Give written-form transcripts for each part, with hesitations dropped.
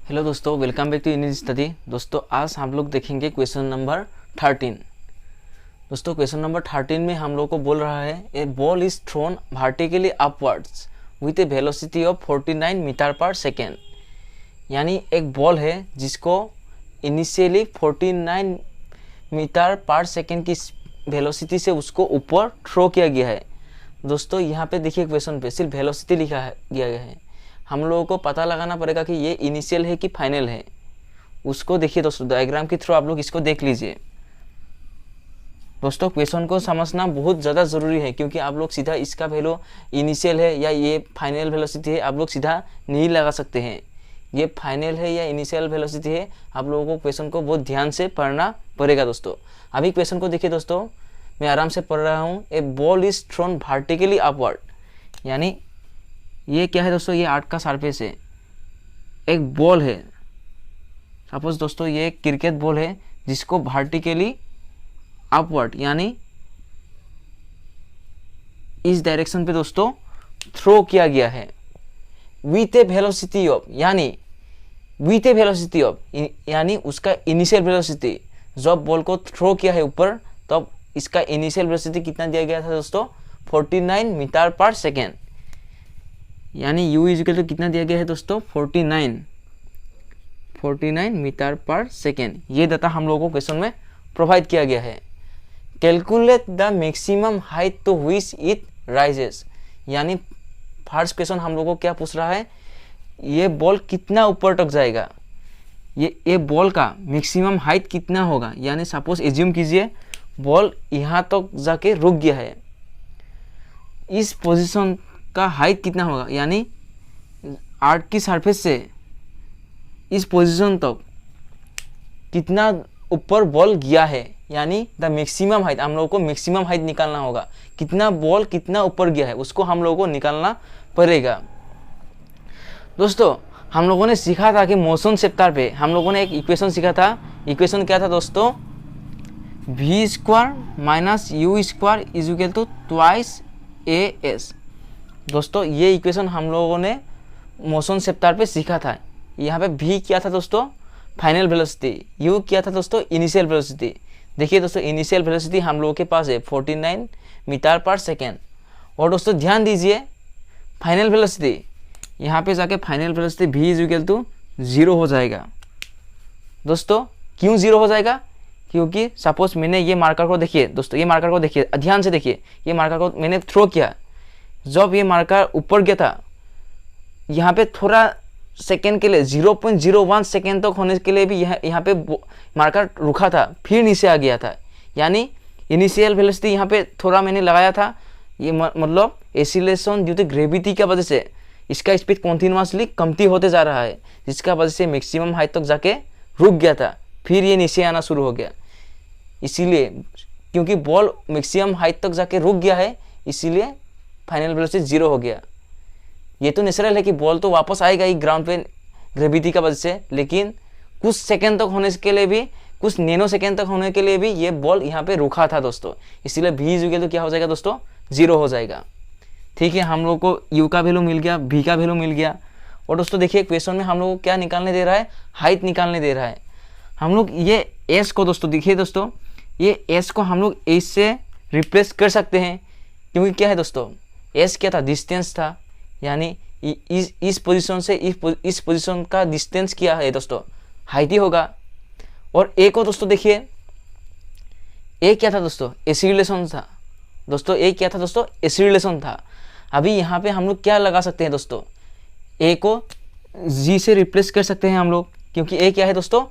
Hello दोस्तों, welcome back to English study. दोस्तों आज हम लोग देखेंगे क्वेश्चन नंबर 13। दोस्तों क्वेश्चन नंबर 13 में हम लोग को बोल रहा है a ball is thrown vertically upwards with a velocity of 49 metre per second. यानी एक बॉल है जिसको इनिशियली 49 मीटर पर सेकेंड की वेलोसिटी से उसको ऊपर थ्रो किया गया है। दोस्तों यहाँ पे देखिए क्वेश्चन पे सिर्फ वेलोसिटी लिखा गया है। हम लोगों को पता लगाना पड़ेगा कि ये इनिशियल है कि फाइनल है। उसको देखिए दोस्तों, डायग्राम के थ्रू आप लोग इसको देख लीजिए। दोस्तों क्वेश्चन को समझना बहुत ज़्यादा ज़रूरी है, क्योंकि आप लोग सीधा इसका वैल्यू इनिशियल है या ये फाइनल वेलोसिटी है आप लोग सीधा नहीं लगा सकते हैं। ये फाइनल है या इनिशियल वेलोसिटी है, आप लोगों को क्वेश्चन को बहुत ध्यान से पढ़ना पड़ेगा। दोस्तों अभी क्वेश्चन को देखिए दोस्तों, मैं आराम से पढ़ रहा हूँ। A ball is thrown vertically upward, यानी ये क्या है दोस्तों, ये आर्ट का सरफेस है। एक बॉल है, सपोज दोस्तों ये क्रिकेट बॉल है जिसको वर्टिकली अपवर्ड यानी इस डायरेक्शन पे दोस्तों थ्रो किया गया है विथ ए वेलोसिटी ऑफ, यानी विथ ए वेलोसिटी ऑफ यानी उसका इनिशियल वेलोसिटी, जब बॉल को थ्रो किया है ऊपर तब इसका इनिशियल वेलोसिटी कितना दिया गया था दोस्तों, 49 मीटर पर सेकेंड। यानी u इजिकल तो कितना दिया गया है दोस्तों, 49 मीटर पर सेकेंड। ये डाटा हम लोगों को क्वेश्चन में प्रोवाइड किया गया है। Calculate the maximum height to which it rises, यानी फर्स्ट क्वेश्चन हम लोगों को क्या पूछ रहा है, ये बॉल कितना ऊपर तक जाएगा, ये बॉल का मैक्सिमम हाइट कितना होगा। यानी सपोज एज्यूम कीजिए बॉल यहाँ तक जाके रुक गया है, इस पोजीशन का हाइट कितना होगा, यानी आर्ट की सरफेस से इस पोजीशन तक कितना ऊपर बॉल गया है। यानी द मैक्सिमम हाइट, हम लोगों को मैक्सिमम हाइट निकालना होगा, कितना बॉल कितना ऊपर गया है उसको हम लोगों को निकालना पड़ेगा। दोस्तों हम लोगों ने सीखा था कि मोशन चैप्टर पे हम लोगों ने एक इक्वेशन सीखा था। इक्वेशन क्या था दोस्तों, v square minus u square is equal to twice as। दोस्तों ये इक्वेशन हम लोगों ने मोशन चैप्टर पे सीखा था। यहाँ पे v क्या था दोस्तों, फाइनल वेलोसिटी, u क्या था दोस्तों, इनिशियल वेलोसिटी। देखिए दोस्तों इनिशियल वेलोसिटी हम लोगों के पास है 49 मीटर पर सेकेंड। और दोस्तों ध्यान दीजिए फाइनल वेलोसिटी, यहाँ पे जाके final velocity v is equal to 0 हो जाएगा। दोस्तों क्यों 0 हो जाएगा, क्योंकि सपोज मैंने ये मार्कर को देखिए दोस्तों, ये मार्कर को देखिए ध्यान से देखिए, ये मार्कर को मैंने थ्रो किया, जब ये मार्कर ऊपर गया था यहाँ पे थोड़ा सेकेंड के लिए 0.01 सेकेंड तक होने के लिए भी यहाँ पे मार्कर रुका था, फिर नीचे आ गया था। यानी इनिशियल वेलोसिटी यहाँ पे थोड़ा मैंने लगाया था, ये मतलब एसिलेशन ड्यू टू ग्रेविटी की वजह से इसका स्पीड कॉन्टिन्यूसली कमती होते जा रहा है, जिसका वजह से मैक्सिमम हाइट तक जाके रुक गया था, फिर ये नीचे आना शुरू हो गया। इसीलिए क्योंकि बॉल मैक्सिमम हाइट तक जाके रुक गया है, इसीलिए फाइनल वेलोसिटी 0 हो गया। ये तो नेचुरल है कि बॉल तो वापस आएगा ही ग्राउंड पे ग्रेविटी का वजह से, लेकिन कुछ सेकंड तक होने के लिए भी, कुछ नैनो सेकंड तक होने के लिए भी ये बॉल यहाँ पे रुका था दोस्तों। इसीलिए v इज तो क्या हो जाएगा दोस्तों, 0 हो जाएगा। ठीक है, हम लोग को u का वैल्यू मिल गया, v का वैल्यू मिल गया। और दोस्तों देखिए क्वेश्चन में हम लोग को क्या निकालने दे रहा है, हाइट निकालने दे रहा है। हम लोग ये s को दोस्तों देखिए दोस्तों, ये s को हम लोग h से रिप्लेस कर सकते हैं, क्योंकि क्या है दोस्तों, s क्या था, डिस्टेंस था। यानी इस पोजीशन से इस पोजीशन का डिस्टेंस क्या है दोस्तों, हाइट ही होगा। और a को दोस्तों देखिए, a क्या था दोस्तों, एक्सीलरेशन था। दोस्तों a क्या था दोस्तों, एक्सीलरेशन था। अभी यहाँ पे हम लोग क्या लगा सकते हैं दोस्तों, a को g से रिप्लेस कर सकते हैं हम लोग, क्योंकि a क्या है दोस्तों,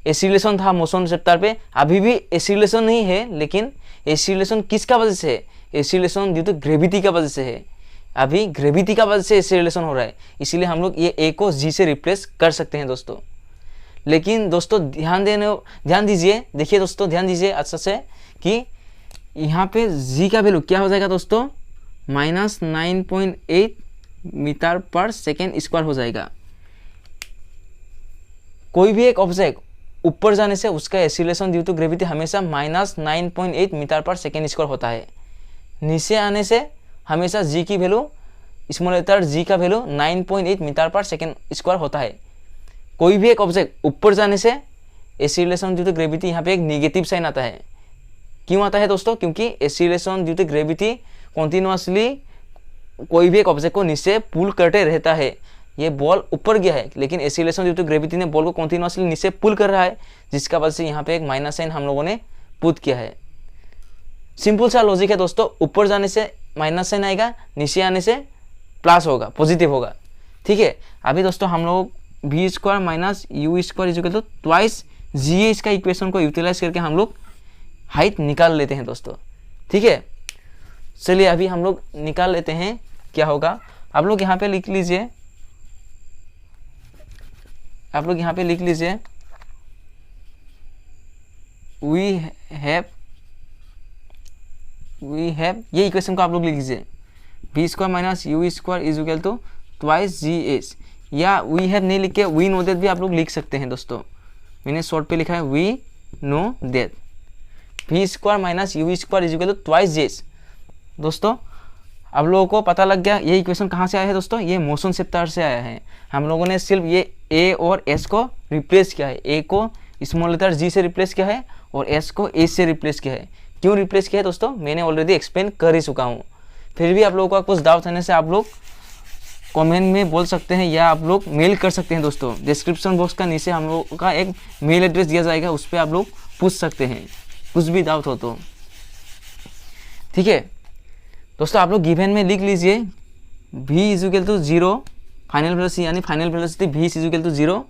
एक्सीलरेशन था मोशन चैप्टर पे। अभी भी एक्सीलरेशन नहीं है, लेकिन एक्सीलरेशन किसका वजह से है, एक्सीलरेशन ड्यू टू ग्रेविटी का वजह से है। अभी ग्रेविटी का वजह से एक्सीलरेशन हो रहा है, इसीलिए हम लोग ये a को g से रिप्लेस कर सकते हैं दोस्तों। लेकिन दोस्तों ध्यान दीजिए, देखिए दोस्तों ध्यान दीजिए अच्छा से कि यहाँ पे g का वैल्यू क्या हो जाएगा दोस्तों, -9.8 मीटर पर सेकेंड स्क्वायर हो जाएगा। कोई भी एक ऑब्जेक्ट ऊपर जाने से उसका एक्सीलरेशन ड्यू टू ग्रेविटी हमेशा -9.8 मीटर पर सेकेंड स्क्वायर होता है। नीचे आने से हमेशा जी का value 9.8 metre per second square होता है। कोई भी एक ऑब्जेक्ट ऊपर जाने से एक्सीलरेशन ड्यू टू ग्रेविटी यहाँ पे एक नेगेटिव साइन आता है। क्यों आता है दोस्तों? क्योंकि acceleration due to gravity continuously कोई भी एक ऑब्जेक्ट को नीचे पुल करते रहता है। ये बॉल ऊपर गया है लेकिन एक्सीलरेशन ड्यू टू ग्रेविटी ने बॉल को कॉन्टिन्यूसली नीचे पुल कर रहा है, जिसका वजह से यहाँ पे एक माइनस साइन हम लोगों ने पुट किया है। सिंपल सा लॉजिक है दोस्तों, ऊपर जाने से माइनस साइन आएगा, नीचे आने से प्लस होगा, पॉजिटिव होगा। ठीक है, अभी दोस्तों हम लोग v square minus u square is equal to twice g a, इसका इक्वेशन को यूटिलाइज करके हम लोग हाइट निकाल लेते हैं दोस्तों। ठीक है, चलिए अभी हम लोग निकाल लेते हैं क्या होगा। आप लोग यहाँ पे लिख लीजिए, आप लोग यहाँ पे लिख लीजिए वी हैव ये इक्वेशन को आप लोग लिख लीजिए, v square minus u square is equal to twice g s, या वी हैव नहीं लिख के वी नो दैट भी आप लोग लिख सकते हैं दोस्तों। मैंने शॉर्ट पे लिखा है we know that v square minus u square is equal to twice g s. दोस्तों आप लोगों को पता लग गया ये इक्वेशन कहाँ से आया है दोस्तों, ये मोशन सेप्टर से आया है। हम लोगों ने सिर्फ ये ए और एस को रिप्लेस किया है, ए को स्मॉल लेटर जी से रिप्लेस किया है और एस को एस से रिप्लेस किया है। क्यों रिप्लेस किया है दोस्तों, मैंने ऑलरेडी एक्सप्लेन कर ही चुका हूँ। फिर भी आप लोगों का कुछ डाउट होने से आप लोग कमेंट में बोल सकते हैं या आप लोग मेल कर सकते हैं दोस्तों। डिस्क्रिप्शन बॉक्स का नीचे हम लोगों का एक मेल एड्रेस दिया जाएगा, उस पर आप लोग पूछ सकते हैं कुछ भी डाउट हो तो। ठीक है दोस्तों, आप लोग गिवन में लिख लीजिए v is equal to 0 final velocity, यानी final velocity v is equal to 0,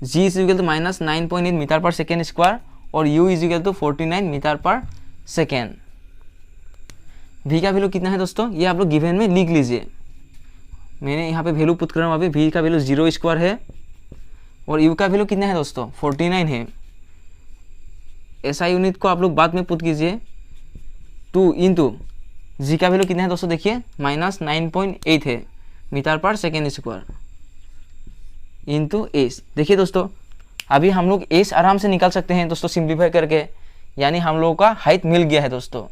g is equal to minus 9.8 metre per second square और u is equal to 49 metre per second. v का वैल्यू कितना है दोस्तों, ये आप लोग गिवन में लिख लीजिए। मैंने यहाँ पे वैल्यू पुट कर रहा हूँ, अभी v का वैल्यू 0 स्क्वायर है और u का वैल्यू कितना है दोस्तों 49 है। ऐसा यूनिट को आप लोग बाद में पुट कीजिए, 2 इंटू जी का वैल्यू कितना है दोस्तों, देखिए माइनस 9.8 है metre per second square into S. देखिए दोस्तों अभी हम लोग एस आराम से निकाल सकते हैं दोस्तों सिंप्लीफाई करके, यानी हम लोगों का हाइट मिल गया है दोस्तों।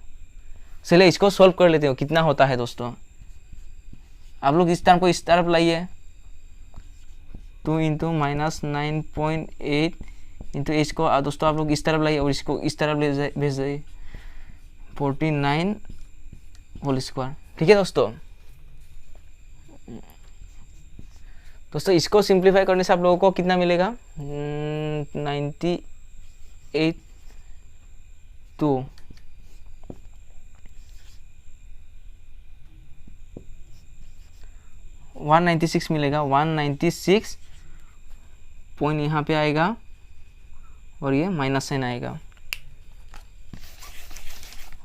चलिए इसको सॉल्व कर लेते हो, कितना होता है दोस्तों। आप लोग इस टर्म को इस तरफ लाइए, 2 इंटू माइनस 9.8 इंटू एस को दोस्तों आप लोग इस तरफ लाइए और इसको इस तरफ ले भेज जाइए, 49 होल स्क्वायर। ठीक है दोस्तों, इसको सिंप्लीफाई करने से आप लोगों को कितना मिलेगा 98 टू 196 मिलेगा, 196 पॉइंट यहाँ पे आएगा और ये माइनस साइन आएगा।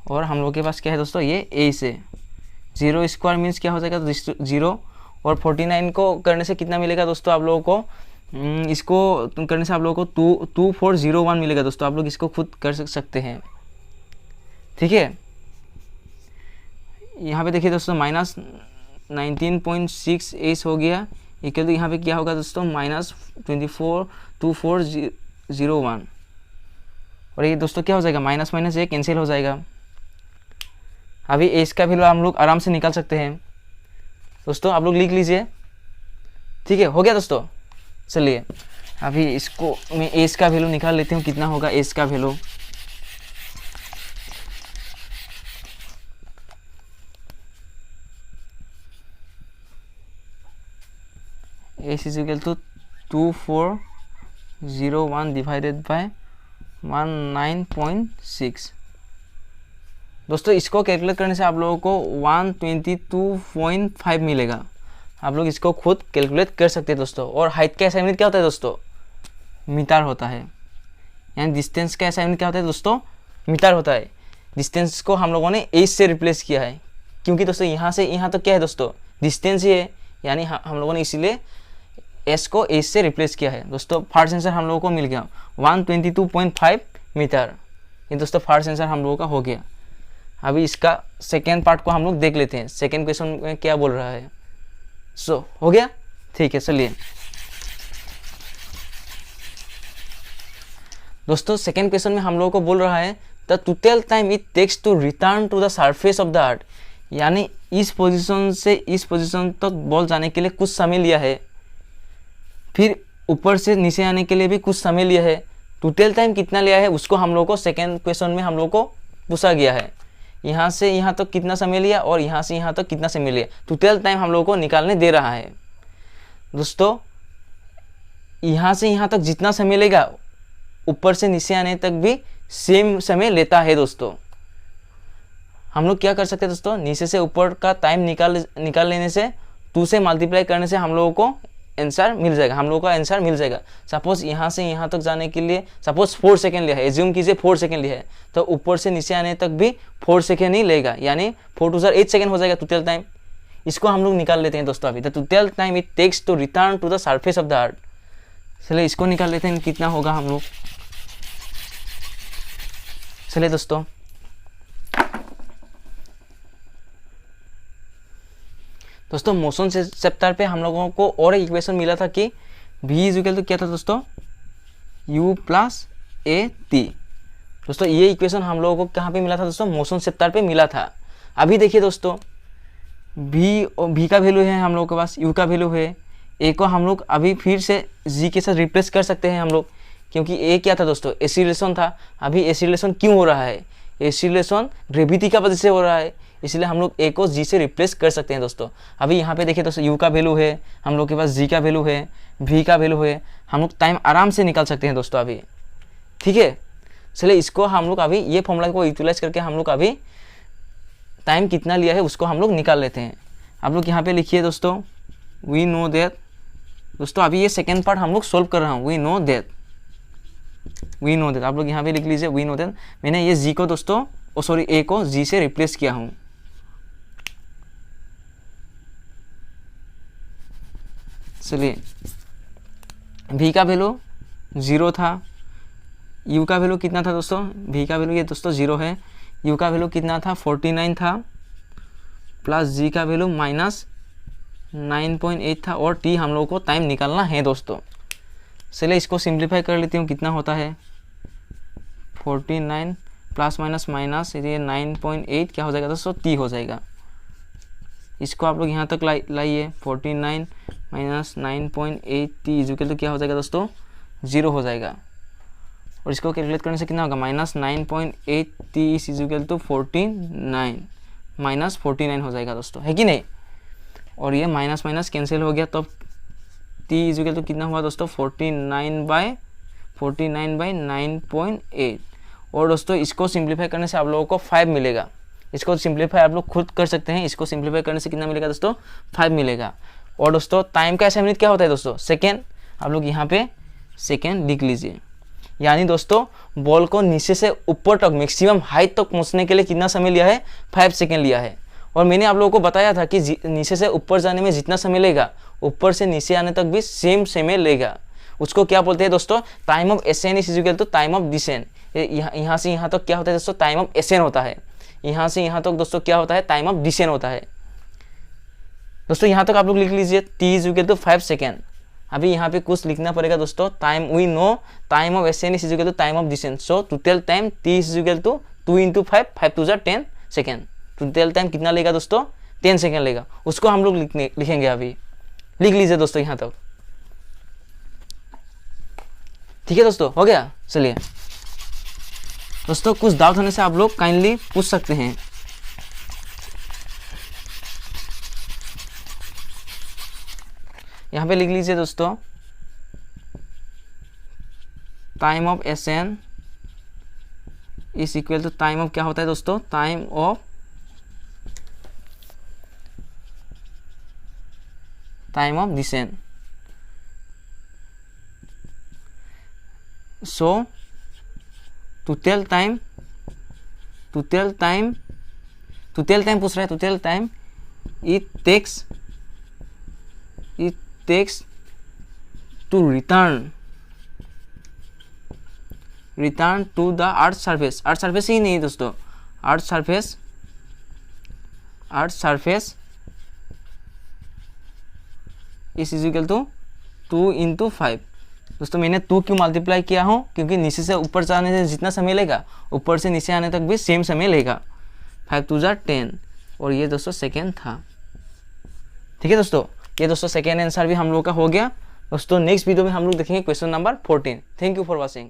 और हम लोग के पास क्या है दोस्तों, ये ए से 0 स्क्वायर मीन्स क्या हो जाएगा 0 और 49 को करने से कितना मिलेगा दोस्तों आप लोगों को, इसको करने से आप लोगों को 2401 मिलेगा दोस्तों। आप लोग इसको खुद कर सकते हैं। ठीक है, यहाँ पे देखिए दोस्तों माइनस 19.6 एस हो गया, इक्वल टू यहाँ पे क्या होगा दोस्तों माइनस 2401 और ये दोस्तों क्या हो जाएगा माइनस माइनस ये कैंसिल हो जाएगा। अभी एस का वैल्यू हम लोग आराम से निकाल सकते हैं दोस्तों, आप लोग लिख लीजिए। ठीक है, हो गया दोस्तों। चलिए अभी इसको मैं एस का वैल्यू निकाल लेती हूँ, कितना होगा एस का value. S is equal to 2401 divided by 19.6 दोस्तों। इसको कैलकुलेट करने से आप लोगों को 122.5 मिलेगा। आप लोग इसको खुद कैलकुलेट कर सकते हैं दोस्तों। और हाइट का ऐसा यूनिट क्या होता है दोस्तों, मीटर होता है, यानी डिस्टेंस का ऐसा यूनिट क्या होता है दोस्तों, मीटर होता है। डिस्टेंस को हम लोगों ने एस से रिप्लेस किया है, क्योंकि दोस्तों यहाँ से यहाँ तो क्या है दोस्तों डिस्टेंस ही है, यानी हम लोगों ने इसीलिए एस को एस से रिप्लेस किया है दोस्तों। फर्स्ट आंसर हम लोगों को मिल गया 122.5 मीटर। ये दोस्तों फर्स्ट आंसर हम लोगों का हो गया। अभी इसका सेकेंड पार्ट को हम लोग देख लेते हैं, सेकेंड क्वेश्चन में क्या बोल रहा है। हो गया, ठीक है। चलिए दोस्तों सेकेंड क्वेश्चन में हम लोगों को बोल रहा है the total time it takes to return to the surface of the earth, यानी इस पोजीशन से इस पोजीशन तक बॉल जाने के लिए कुछ समय लिया है, फिर ऊपर से नीचे आने के लिए भी कुछ समय लिया है। टोटल टाइम कितना लिया है उसको हम लोग को सेकेंड क्वेश्चन में हम लोग को पूछा गया है। यहाँ से यहाँ तक कितना समय लिया और यहाँ से यहाँ तक कितना समय लिया, टोटल टाइम हम लोग को निकालने दे रहा है दोस्तों। यहाँ से यहाँ तक जितना समय लेगा ऊपर से नीचे आने तक भी सेम समय लेता है दोस्तों। हम लोग क्या कर सकते हैं दोस्तों, नीचे से ऊपर का टाइम निकाल लेने से 2 से मल्टीप्लाई करने से हम लोगों को आंसर मिल जाएगा, हम लोगों का आंसर मिल जाएगा। सपोज यहाँ से यहाँ तक जाने के लिए सपोज 4 सेकेंड लिया है, एज्यूम कीजिए 4 सेकेंड लिया है, तो ऊपर से नीचे आने तक भी 4 सेकेंड ही लेगा, यानी 4 2 8 सेकेंड हो जाएगा टोटल टाइम। इसको हम लोग निकाल लेते हैं दोस्तों अभी। The total time it takes to return to the surface of the earth. चलिए इसको निकाल लेते हैं, कितना होगा हम लोग। चलिए दोस्तों मोशन से चैप्टर पे हम लोगों को और एक इक्वेशन मिला था कि v इज इक्वल टू क्या था दोस्तों, u प्लस ए टी। दोस्तों ये इक्वेशन हम लोगों को कहाँ पे मिला था दोस्तों, मोशन चैप्टर पे मिला था। अभी देखिए दोस्तों v का वैल्यू है हम लोगों के पास, u का वैल्यू है, a को हम लोग अभी फिर से g के साथ रिप्लेस कर सकते हैं हम लोग, क्योंकि a क्या था दोस्तों, एक्सीलरेशन था। अभी एक्सीलरेशन क्यों हो रहा है, एक्सीलरेशन ग्रेविटी का वजह से हो रहा है, इसलिए हम लोग a को g से रिप्लेस कर सकते हैं दोस्तों। अभी यहाँ पे देखिए दोस्तों u का वैल्यू है, हम लोग के पास g का वैल्यू है, v का वैल्यू है, हम लोग टाइम आराम से निकाल सकते हैं दोस्तों अभी, ठीक है। चलिए इसको हम लोग अभी ये फॉर्मूला को यूटिलाइज करके हम लोग अभी टाइम कितना लिया है उसको हम लोग निकाल लेते हैं। आप लोग यहाँ पे लिखिए दोस्तों, वी नो दैट। दोस्तों अभी ये सेकेंड पार्ट हम लोग सोल्व कर रहा हूँ, वी नो दैट आप लोग यहाँ पे लिख लीजिए वी नो दैट। मैंने ये g को दोस्तों a को g से रिप्लेस किया हूँ। चलिए v का वैल्यू 0 था, u का वैल्यू कितना था दोस्तों, v का वैल्यू ये दोस्तों 0 है, u का वैल्यू कितना था 49 था, प्लस g का वैल्यू माइनस 9.8 था, और t हम लोगों को टाइम निकालना है दोस्तों। चलिए इसको सिंप्लीफाई कर लेती हूँ, कितना होता है 49 प्लस माइनस माइनस ये 9.8 क्या हो जाएगा दोस्तों, t हो जाएगा। इसको आप लोग यहाँ तक लाइए, 49 minus 9.8 t is equal to क्या हो जाएगा दोस्तों, 0 हो जाएगा। और इसको कैलकुलेट करने से कितना होगा, minus 9.8 t is equal to 49 minus 49 हो जाएगा दोस्तों, है कि नहीं। और ये माइनस माइनस कैंसिल हो गया, तो t इज इक्वल टू कितना हुआ दोस्तों, 49 बाई 9.8। और दोस्तों इसको सिंप्लीफाई करने से आप लोगों को 5 मिलेगा। इसको सिंप्लीफाई आप लोग खुद कर सकते हैं, इसको सिंप्लीफाई करने से कितना मिलेगा दोस्तों, 5 मिलेगा। और दोस्तों टाइम का ऐसा मिनट क्या होता है दोस्तों, सेकेंड। आप लोग यहाँ पे सेकेंड लिख लीजिए, यानी दोस्तों बॉल को नीचे से ऊपर तक मैक्सिमम हाइट तक पहुँचने के लिए कितना समय लिया है, 5 सेकेंड लिया है। और मैंने आप लोगों को बताया था कि नीचे से ऊपर जाने में जितना समय लेगा ऊपर से नीचे आने तक भी सेम समय लेगा। उसको क्या बोलते हैं दोस्तों, time of ascent is equal to time of descent. यहाँ से यहाँ तक क्या होता है दोस्तों, टाइम ऑफ एसेंट होता है। यहाँ से यहाँ तक दोस्तों क्या होता है, टाइम ऑफ डिसेंट होता है। दोस्तों यहाँ तक आप लोग लिख लीजिए t is equal to 5 second. अभी यहाँ पे कुछ लिखना पड़ेगा दोस्तों, time we know time of ascent is equal to time of descent, so total time t is equal to 2 into 5, 5 to 10 second. Total time कितना लेगा दोस्तों, 10 सेकेंड लेगा। उसको हम लोग लिखेंगे, अभी लिख लीजिए दोस्तों यहाँ तक, ठीक है दोस्तों, हो गया। चलिए दोस्तों कुछ डाउट होने से आप लोग काइंडली पूछ सकते हैं। यहाँ पे लिख लीजिए दोस्तों, time of ascent is equal to time of क्या होता है दोस्तों, time of descent. So total time पूछ रहा है, total time it takes to return to the earth surface. Earth surface ही नहीं दोस्तों, earth surface is equal to 2 into 5। दोस्तों मैंने 2 क्यों मल्टीप्लाई किया हूँ, क्योंकि नीचे से ऊपर जाने से जितना समय लेगा ऊपर से नीचे आने तक भी सेम समय लेगा, 5 टू 10। और ये दोस्तों सेकेंड था, ठीक है दोस्तों। ये दोस्तों सेकेंड आंसर भी हम लोग का हो गया। दोस्तों नेक्स्ट वीडियो में हम लोग देखेंगे question number 14। Thank you for watching.